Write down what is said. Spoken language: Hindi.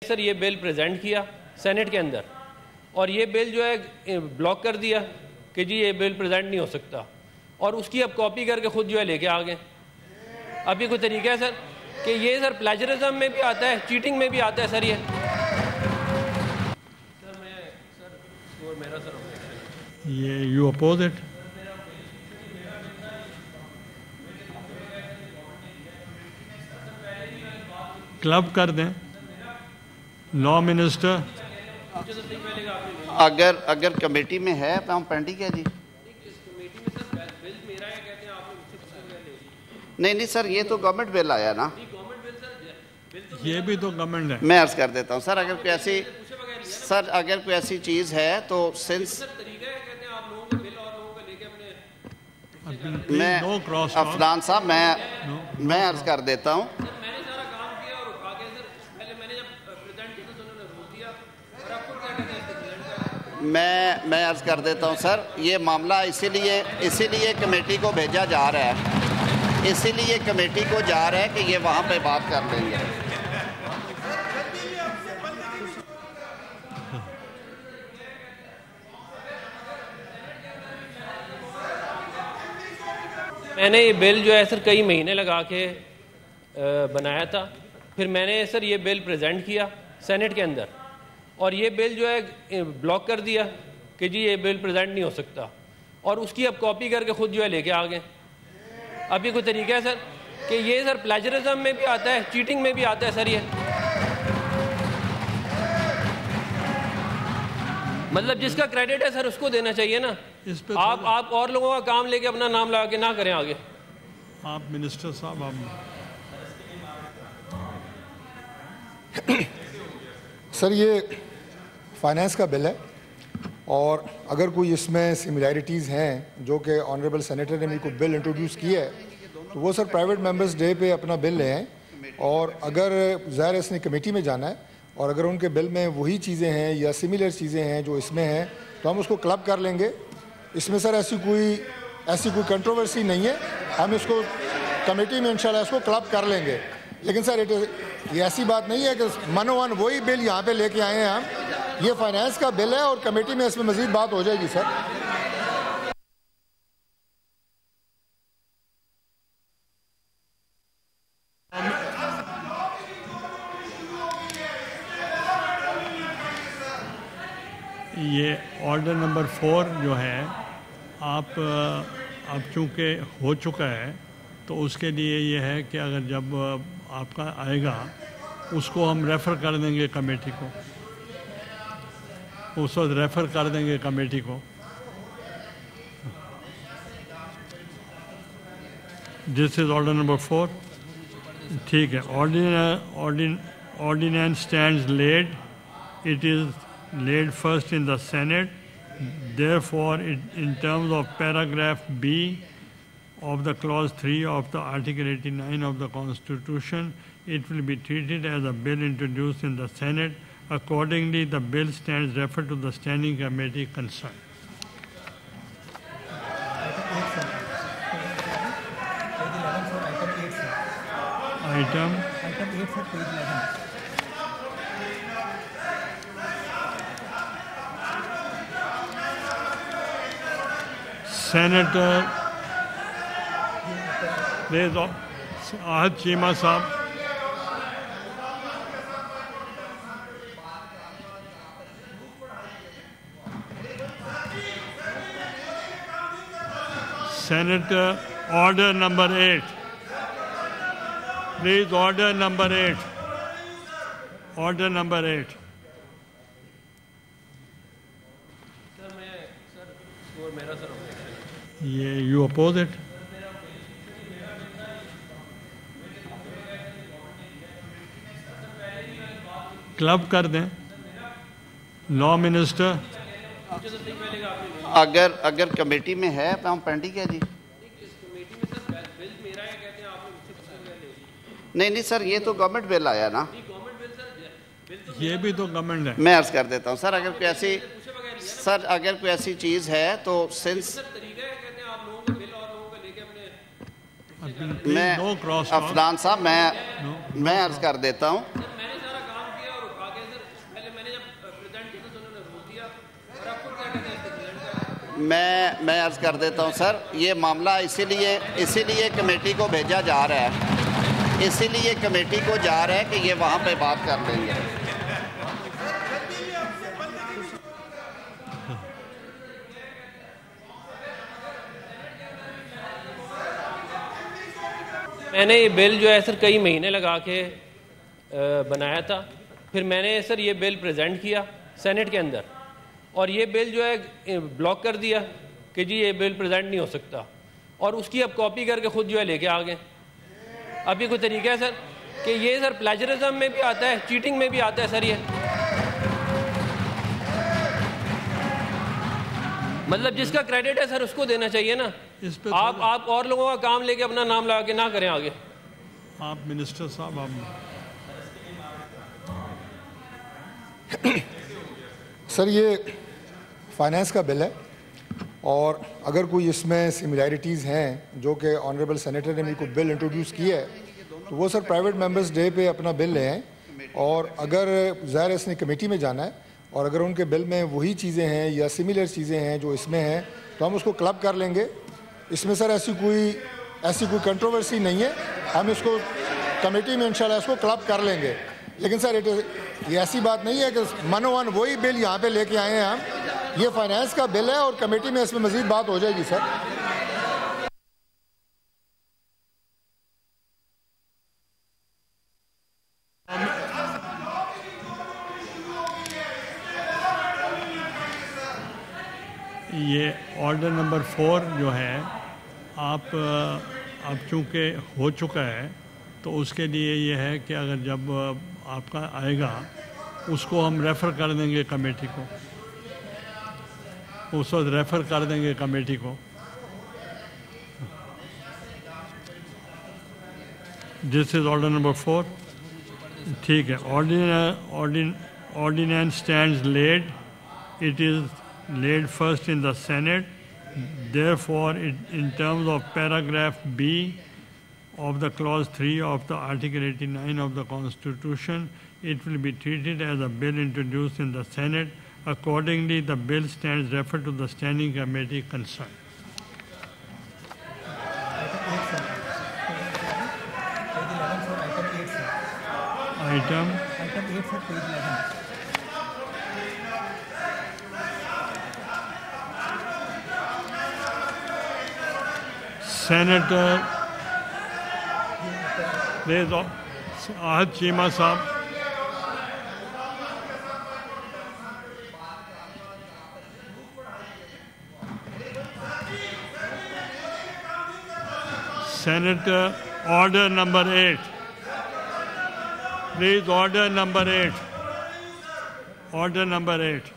सर ये बिल प्रेजेंट किया सेनेट के अंदर और ये बिल जो है ब्लॉक कर दिया कि जी ये बिल प्रेजेंट नहीं हो सकता और उसकी अब कॉपी करके खुद जो है लेके आ गए। अब ये कोई तरीका है सर कि ये सर प्लेजरिज्म में भी आता है, चीटिंग में भी आता है सर ये। सर मेरा सर ये यू अपोज इट? क्लब कर दें लॉ मिनिस्टर। अगर कमेटी में है तो हम पेंडिंग है जी। नहीं सर, ये तो गवर्नमेंट बिल आया ना। ये भी तो गवर्नमेंट है। मैं अर्ज कर देता हूँ सर, अगर कोई ऐसी चीज़ है तो सिंस मैं अफनान साहब मैं अर्ज कर देता हूँ। मैं अर्ज कर देता हूँ सर, ये मामला इसीलिए कमेटी को भेजा जा रहा है, इसीलिए कमेटी को जा रहा है कि ये वहाँ पे बात कर लेंगे। मैंने ये बिल जो है सर कई महीने लगा के बनाया था, फिर मैंने सर ये बिल प्रेजेंट किया सेनेट के अंदर और ये बिल जो है ब्लॉक कर दिया कि जी ये बिल प्रेजेंट नहीं हो सकता और उसकी अब कॉपी करके खुद जो है लेके आ गए। अब ये कोई तरीका है सर कि ये सर प्लेजरिज्म में भी आता है, चीटिंग में भी आता है सर ये। मतलब जिसका क्रेडिट है सर उसको देना चाहिए ना। इस पे आप और लोगों का काम लेके अपना नाम लगा के ना करें आगे। आप मिनिस्टर साहब आप सर ये फाइनेंस का बिल है और अगर कोई इसमें सिमिलैरिटीज़ हैं जो कि ऑनरेबल सेनेटर ने मेरे को बिल इंट्रोड्यूस किया है तो वो सर प्राइवेट मेंबर्स डे पे अपना बिल ले आएँ और अगर ज़ाहिर इसने कमेटी में जाना है और अगर उनके बिल में वही चीज़ें हैं या सिमिलर चीज़ें हैं जो इसमें हैं तो हम उसको क्लब कर लेंगे। इसमें सर ऐसी कोई कंट्रोवर्सी नहीं है, हम इसको कमेटी में इंशाल्लाह इसको क्लब कर लेंगे। लेकिन सर ये ऐसी बात नहीं है कि मनोवन वही बिल यहाँ पे लेके आए हैं हम, ये फाइनेंस का बिल है और कमेटी में इसमें मजीद बात हो जाएगी सर। ये ऑर्डर नंबर 4 जो है आप अब चूँकि हो चुका है तो उसके लिए ये है कि अगर जब आपका आएगा उसको हम रेफ़र कर देंगे कमेटी को, उस वक्त रेफ़र कर देंगे कमेटी को। This is order number 4। ठीक है, ordinance stands laid, it is laid first in the Senate. Therefore, in terms of paragraph B of the clause 3 of the Article 89 of the Constitution, it will be treated as a bill introduced in the Senate. Accordingly, the bill stands referred to the standing committee concerned. Item 8 for page 11. Senator Ahad Cheema Saab. Senator, order number 8. Please, order number 8. Order number 8. ये यू अपोज इट? क्लब कर दें लॉ मिनिस्टर। अगर कमेटी में है तो हम पेंडिंग है जी। नहीं सर, ये तो गवर्नमेंट बिल आया ना। ये भी तो गवर्नमेंट है। मैं अर्ज कर देता हूँ सर, अगर कोई ऐसी चीज़ है तो सिंस मैं अफनान साहब मैं अर्ज कर देता हूँ। मैं अर्ज़ कर देता हूं सर, ये मामला इसीलिए कमेटी को भेजा जा रहा है, इसीलिए कमेटी को जा रहा है कि ये वहाँ पे बात कर लेंगे। मैंने ये बिल जो है सर कई महीने लगा के बनाया था। फिर मैंने सर ये बिल प्रेजेंट किया सेनेट के अंदर, और ये बिल जो है ब्लॉक कर दिया कि जी ये बिल प्रेजेंट नहीं हो सकता, और उसकी अब कॉपी करके खुद जो है लेके आ गए। अब ये कोई तरीका है सर कि ये सर प्लेजरिज्म में भी आता है, चीटिंग में भी आता है सर। ये मतलब जिसका क्रेडिट है सर उसको देना चाहिए ना। इस पे आप और लोगों का काम लेके अपना नाम लगा के ना करें आगे। आप मिनिस्टर साहब, आप सर ये फाइनेंस का बिल है, और अगर कोई इसमें सिमिलैरिटीज़ हैं जो कि ऑनरेबल सेनेटर ने मेरे को बिल इंट्रोड्यूस किया है, तो वो सर प्राइवेट मेंबर्स डे पे अपना बिल ले आएँ। और अगर ज़ाहिर इसने कमेटी में जाना है, और अगर उनके बिल में वही चीज़ें हैं या सिमिलर चीज़ें हैं जो इसमें हैं, तो हम उसको क्लब कर लेंगे। इसमें सर ऐसी कोई कंट्रोवर्सी नहीं है, हम इसको कमेटी में इंशाल्लाह इसको क्लब कर लेंगे। लेकिन सर ये ऐसी बात नहीं है कि मनोवन वही बिल यहाँ पे लेके आए हैं हम। ये फाइनेंस का बिल है और कमेटी में इसमें मज़ीद बात हो जाएगी सर। ये ऑर्डर नंबर 4 जो है, आप अब चूँकि हो चुका है तो उसके लिए ये है कि अगर जब आपका आएगा उसको हम रेफ़र कर देंगे कमेटी को, उस वक्त रेफ़र कर देंगे कमेटी को। This is order number 4। ठीक है, ordinance stands laid. It is laid first in the Senate. Therefore, in terms of paragraph B of the clause 3 of the Article 89 of the Constitution, it will be treated as a bill introduced in the Senate. Accordingly, the bill stands referred to the standing committee concerned. Item 8 for page 11. Senator Ahad Cheema Saab. Senator, order number 8. Please, order number 8. Order number 8.